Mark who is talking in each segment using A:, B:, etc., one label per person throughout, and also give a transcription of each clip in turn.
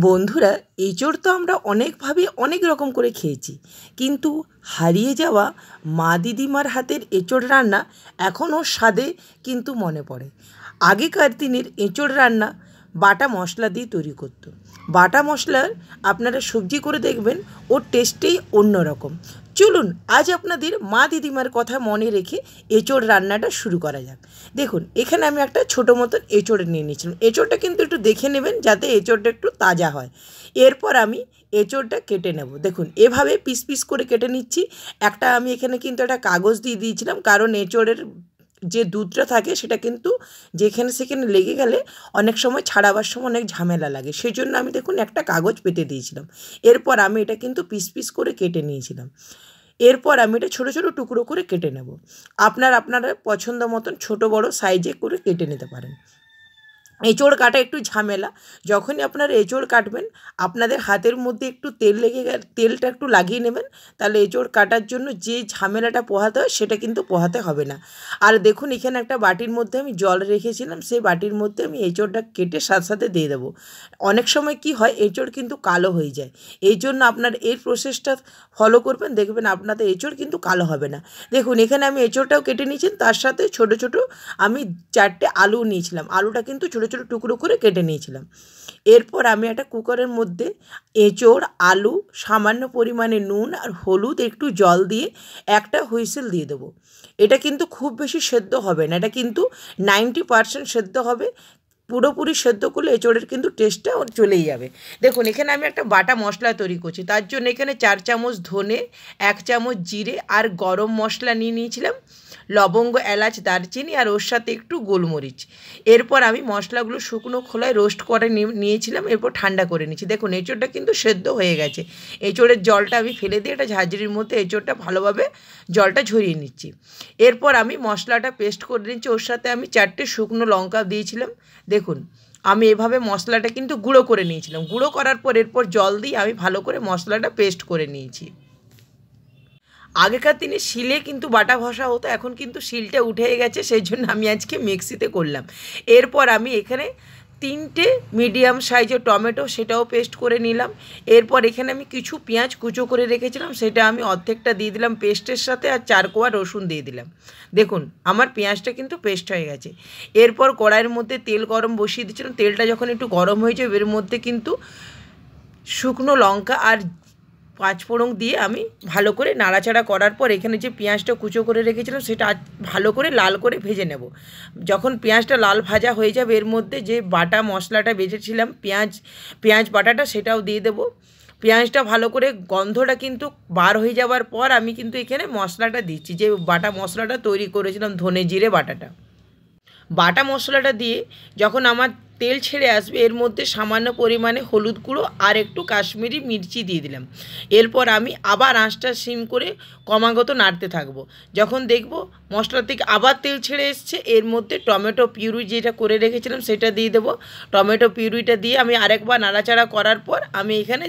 A: বন্ধুরা, এঁচোড় তো আমরা অনেকভাবে অনেক রকম করে খেয়েছি, কিন্তু হারিয়ে যাওয়া মা দিদিমার হাতের এঁচোড় রান্না এখনও স্বাদে কিন্তু মনে পড়ে। আগেকার দিনের এঁচোড় রান্না বাটা মশলা দিয়ে তৈরি করতো। বাটা মশলার আপনারা সবজি করে দেখবেন, ওর টেস্টেই অন্যরকম। চলুন আজ আপনাদের মা দিদিমার কথা মনে রেখে এঁচোড় রান্নাটা শুরু করা যাক। দেখুন, এখানে আমি একটা ছোটো মতন এঁচোড় নিয়ে নিয়েছিলাম। এঁচোড়টা কিন্তু একটু দেখে নেবেন যাতে এঁচোড়টা একটু তাজা হয়। এরপর আমি এঁচোড়টা কেটে নেব। দেখুন, এভাবে পিস পিস করে কেটে নিচ্ছি। আমি এখানে কিন্তু একটা কাগজ দিয়ে দিয়েছিলাম, কারণ এঁচোড়ের যে দুধটা থাকে সেটা কিন্তু যেখানে সেখানে লেগে গেলে অনেক সময় ছাড়াবার সময় অনেক ঝামেলা লাগে, সেই জন্য আমি দেখুন একটা কাগজ পেতে দিয়েছিলাম। এরপর আমি এটা কিন্তু পিস পিস করে কেটে নিয়েছিলাম। এরপর আমি এটা ছোটো ছোটো টুকরো করে কেটে নেব। আপনারা পছন্দ মতন ছোটো বড়ো সাইজে করে কেটে নিতে পারেন। এঁচোড় কাটা একটু ঝামেলা। যখনই আপনারা এঁচোড় কাটবেন, আপনাদের হাতের মধ্যে একটু তেল লেগে গেলে তেলটা একটু লাগিয়ে নেবেন, তাহলে এঁচোড় কাটার জন্য যে ঝামেলাটা পোহাতে হয় সেটা কিন্তু পোহাতে হবে না। আর দেখুন, এখানে একটা বাটির মধ্যে আমি জল রেখেছিলাম, সেই বাটির মধ্যে আমি এঁচোড়টা কেটে সাথে সাথে দিয়ে দেবো। অনেক সময় কি হয়, এঁচোড় কিন্তু কালো হয়ে যায়। এই জন্য আপনার এই প্রসেসটা ফলো করবেন, দেখবেন আপনাদের এঁচোড় কিন্তু কালো হবে না। দেখুন, এখানে আমি এঁচোড়টাও কেটে নিয়েছি, তার সাথে ছোটো ছোটো আমি 4টে আলু নিয়েছিলাম। আলুটা কিন্তু ছোটো ছোটো টুকরো করে কেটে নিয়েছিলাম। এরপর আমি একটা কুকারের মধ্যে এঁচোড়, আলু, সামান্য পরিমাণে নুন আর হলুদ, একটু জল দিয়ে একটা হুইসেল দিয়ে দেবো। এটা কিন্তু খুব বেশি সেদ্ধ হবে না, এটা কিন্তু 90% সেদ্ধ হবে। পুরোপুরি সেদ্ধ করলে এঁচোড়ের কিন্তু টেস্টটা চলেই যাবে। দেখুন, এখানে আমি একটা বাটা মশলা তৈরি করছি। তার জন্য এখানে 4 চামচ ধনে, 1 চামচ জিরে আর গরম মশলা নিয়ে নিয়েছিলাম, লবঙ্গ, এলাচ, দারচিনি আর ওর সাথে একটু গোলমরিচ। এরপর আমি মশলাগুলো শুকনো খোলায় রোস্ট করে নিয়েছিলাম, এরপর ঠান্ডা করে নিচ্ছি। দেখুন, এঁচোড়টা কিন্তু সেদ্ধ হয়ে গেছে। এঁচোড়ের জলটা আমি ফেলে দিয়ে একটা ঝাঁঝরির মধ্যে এঁচোড়টা ভালোভাবে জলটা ঝরিয়ে নিচ্ছি। এরপর আমি মশলাটা পেস্ট করে নিচ্ছি। ওর সাথে আমি 4টে শুকনো লঙ্কা দিয়েছিলাম। দেখুন, আমি এভাবে মশলাটা কিন্তু গুঁড়ো করে নিয়েছিলাম। গুঁড়ো করার পর এরপর জল দিয়ে আমি ভালো করে মশলাটা পেস্ট করে নিয়েছি। আগেকার দিনে শিলে কিন্তু বাটা ঘষা হতো, এখন কিন্তু শিলটা উঠে গেছে, সেই জন্য আমি আজকে মিক্সিতে করলাম। এরপর আমি এখানে 3টে মিডিয়াম সাইজের টমেটো, সেটাও পেস্ট করে নিলাম। এরপর এখানে আমি কিছু পেঁয়াজ কুচো করে রেখেছিলাম, সেটা আমি অর্ধেকটা দিয়ে দিলাম পেস্টের সাথে, আর 4 কোয়া রসুন দিয়ে দিলাম। দেখুন, আমার পেঁয়াজটা কিন্তু পেস্ট হয়ে গেছে। এরপর কড়াইয়ের মধ্যে তেল গরম বসিয়ে দিয়েছিলাম। তেলটা যখন একটু গরম হয়ে যাবে, এর মধ্যে কিন্তু শুকনো লঙ্কা আর 5 ফোড়ন দিয়ে আমি ভালো করে নাড়াচাড়া করার পর এখানে যে পেঁয়াজটা কুচো করে রেখেছিলাম সেটা ভালো করে লাল করে ভেজে নেব। যখন পেঁয়াজটা লাল ভাজা হয়ে যাবে, এর মধ্যে যে বাটা মশলাটা বেজেছিলাম পেঁয়াজ বাটাটা, সেটাও দিয়ে দেবো। পেঁয়াজটা ভালো করে গন্ধটা কিন্তু বার হয়ে যাওয়ার পর আমি কিন্তু এখানে মশলাটা দিচ্ছি, যে বাটা মশলাটা তৈরি করেছিলাম, ধনে জিরে বাটাটা। বাটা মশলাটা দিয়ে যখন আমার তেল ছেড়ে আসবে, এর মধ্যে সামান্য পরিমাণে হলুদ গুঁড়ো আর একটু কাশ্মীরি মির্চি দিয়ে দিলাম। এরপর আমি আবার আঁচটা সিম করে ক্রমাগত নাড়তে থাকবো। যখন দেখব মশলা থেকে আবার তেল ছেড়ে এসছে, এর মধ্যে টমেটো পিউরি যেটা করে রেখেছিলাম সেটা দিয়ে দেবো। টমেটো পিউরিটা দিয়ে আমি আরেকবার নাড়াচাড়া করার পর আমি এখানে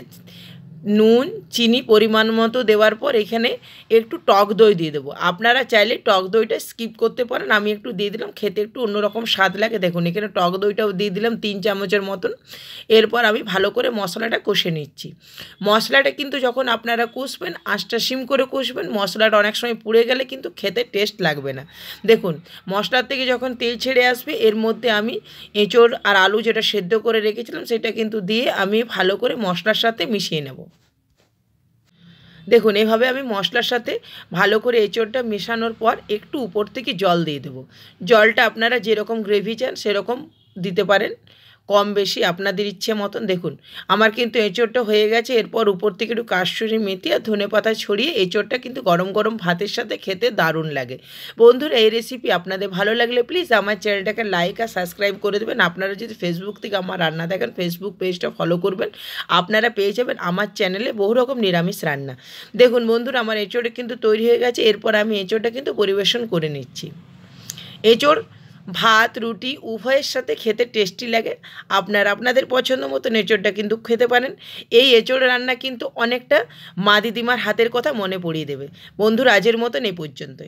A: নুন, চিনি পরিমাণ মতো দেওয়ার পর এখানে একটু টক দই দিয়ে দেবো। আপনারা চাইলে টক দইটা স্কিপ করতে পারেন, আমি একটু দিয়ে দিলাম, খেতে একটু অন্যরকম স্বাদ লাগে। দেখুন, এখানে টক দইটাও দিয়ে দিলাম 3 চামচের মতন। এরপর আমি ভালো করে মশলাটা কষে নিচ্ছি। মশলাটা কিন্তু যখন আপনারা কষবেন, আঁচটা সিম করে কষবেন। মশলাটা অনেক সময় পুড়ে গেলে কিন্তু খেতে টেস্ট লাগবে না। দেখুন, মশলার থেকে যখন তেল ছেড়ে আসবে, এর মধ্যে আমি এঁচোড় আর আলু যেটা সেদ্ধ করে রেখেছিলাম সেটা কিন্তু দিয়ে আমি ভালো করে মশলার সাথে মিশিয়ে নেব। দেখুন, এভাবে আমি মশলার সাথে ভালো করে এঁচোড়টা মেশানোর পর একটু উপর থেকে জল দিয়ে দেবো। জলটা আপনারা যেরকম গ্রেভি চান সেরকম দিতে পারেন, কম বেশি আপনাদের ইচ্ছে মতন। দেখুন, আমার কিন্তু এঁচোড়টা হয়ে গেছে। এরপর উপর থেকে একটু কাসুরি মেথি আর ধনেপাতা ছড়িয়ে এঁচোড়টা কিন্তু গরম গরম ভাতের সাথে খেতে দারুণ লাগে। বন্ধুরা, এই রেসিপি আপনাদের ভালো লাগলে প্লিজ আমার চ্যানেলটাকে লাইক আর সাবস্ক্রাইব করে দেবেন। আপনারা যদি ফেসবুক থেকে আমার রান্না দেখেন, ফেসবুক পেজটা ফলো করবেন, আপনারা পেয়ে যাবেন আমার চ্যানেলে বহু রকম নিরামিষ রান্না। দেখুন বন্ধুরা, আমার এঁচোড়টা কিন্তু তৈরি হয়ে গেছে। এরপর আমি এঁচোড়টা কিন্তু পরিবেশন করে নিচ্ছি। এঁচোড় ভাত, রুটি উভয়ের সাথে খেতে টেস্টি লাগে। আপনারা আপনাদের পছন্দ মতো এঁচোড়টা কিন্তু খেতে পারেন। এই এঁচোড় রান্না কিন্তু অনেকটা মা দিদিমার হাতের কথা মনে পড়িয়ে দেবে। বন্ধুরা, আজের মতন এই পর্যন্তই।